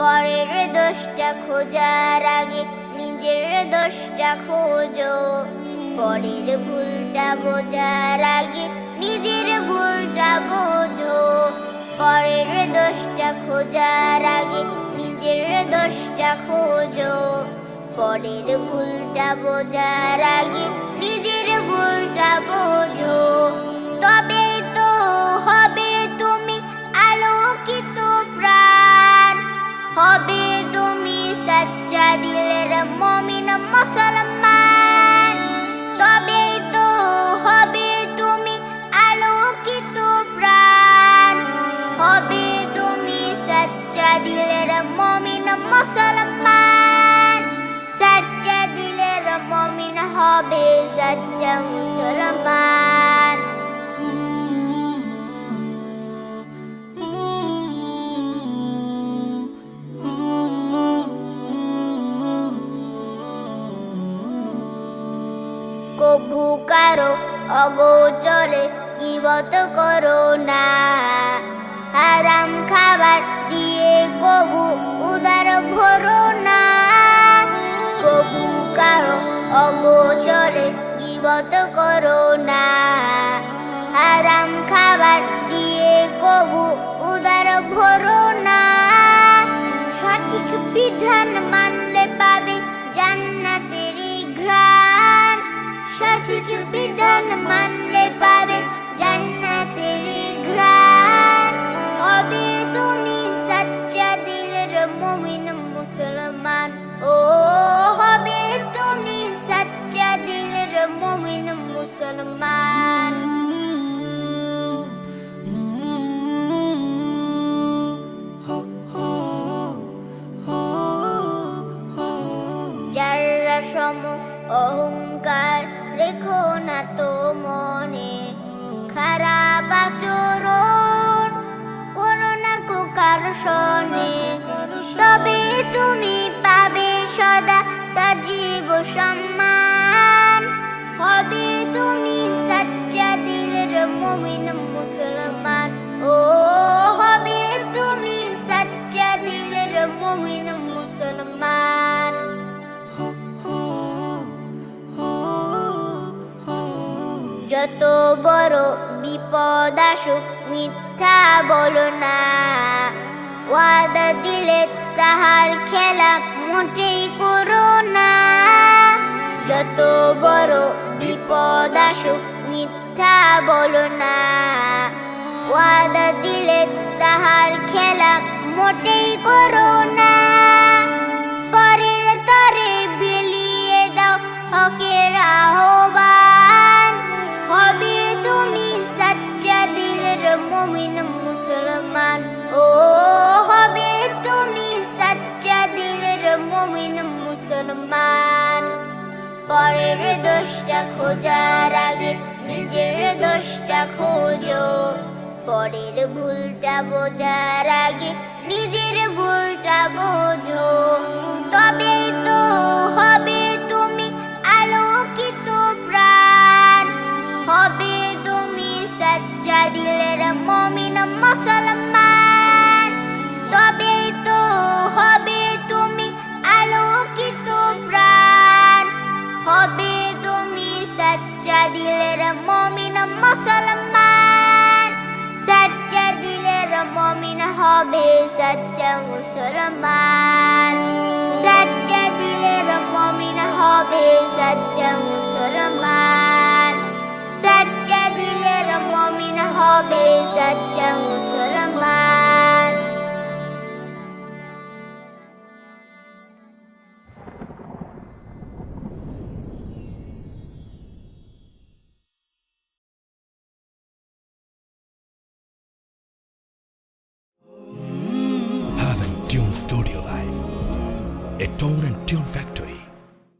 পরের দোষটা খোঁজার আগে নিজের দোষটা খোঁজো। পরের ভুলটা বোঝার আগে নিজের ভুলটা বোঝো। পরের দোষটা খোঁজার আগে নিজের দোষটা খোঁজো। পরের ভুলটা বোঝার আগে নিজের ভুলটা বোঝো। তবে তো হবে তুমি আলোকিত প্রাণ, হবে তুমি সচ্চা দিলের মুমিন মুসলমান। তবে তো হবে তুমি আলোকিত প্রাণ, হবে তুমি সচ্চা দিলের মুমিন মুসলমান। সচ্চা দিলের মুমিন হবে সচ্চা মুসলমান। কভু কারো অগোচরে গীবত করো না, হারাম খাবার দিয়ে কভু উদার ভরো না। কভু কারো অগোচরে গীবত করো না, হারাম খাবার দিয়ে কভু উদার ভরো না। সঠিক বিধান মানলে পাবে জান্নাতের ঘ্রাণ, সঠিক বিধান মানলে পাবে জান্নাতের ঘ্রাণ। হবে তুমি সচ্চা দিলের মুমিন মুসলমান, ও হবে তুমি সচ্চা দিলের মুমিন মুসলমান। যারা সম অহংকার রেখো না তো মনে, খারাপ আচরণ করো না কো কারো শোনে। তবে তুমি পাবে সদা তাজিব সম্মান, হবে তুমি সচ্চা দিলের মুমিন মুসলমান, ও হবে তুমি সচ্চা দিলের মুমিন মুসলমান। যত বড় বিপদ আসুক মিথ্যা বলো না, ওয়াদা দিলে তাহার খেলা মোটেই করো না। যত বড় বিপদ আসুক মিথ্যা বলো না, ওয়াদা দিলে তাহার খেলা মোটেই করো না। পরের তরে বিলিয়ে দাও হকের আহ্বান, হবে তুমি সচ্চা দিলের মুমিন মুসলমান, ও হবে তুমি সচ্চা দিলের মুমিন মুসলমান। পরের দোষটা খোঁজার আগে নিজের দোষটা খোঁজো। পরের ভুলটা বোঝার আগে নিজের ভুলটা বোঝো। তবে তো হবে তুমি আলোকিত প্রাণ, হবে তুমি সচ্চা দিলের মুমিন মুসলমান। তবে তো হবে তুমি আলোকিত প্রাণ, হবে তুমি সচ্চা দিলের মুমিন মুসলমান। সচ্চা দিলের মুমিন হবে সচ্চা মুসলমান। সচ্চা দিলের মুমিন হবে সচ্চা মুসলমান। সচ্চা দিলের মুমিন হবে সচ্চা মুসলমান। Have a Tune Studio Live, a tone and tune factory.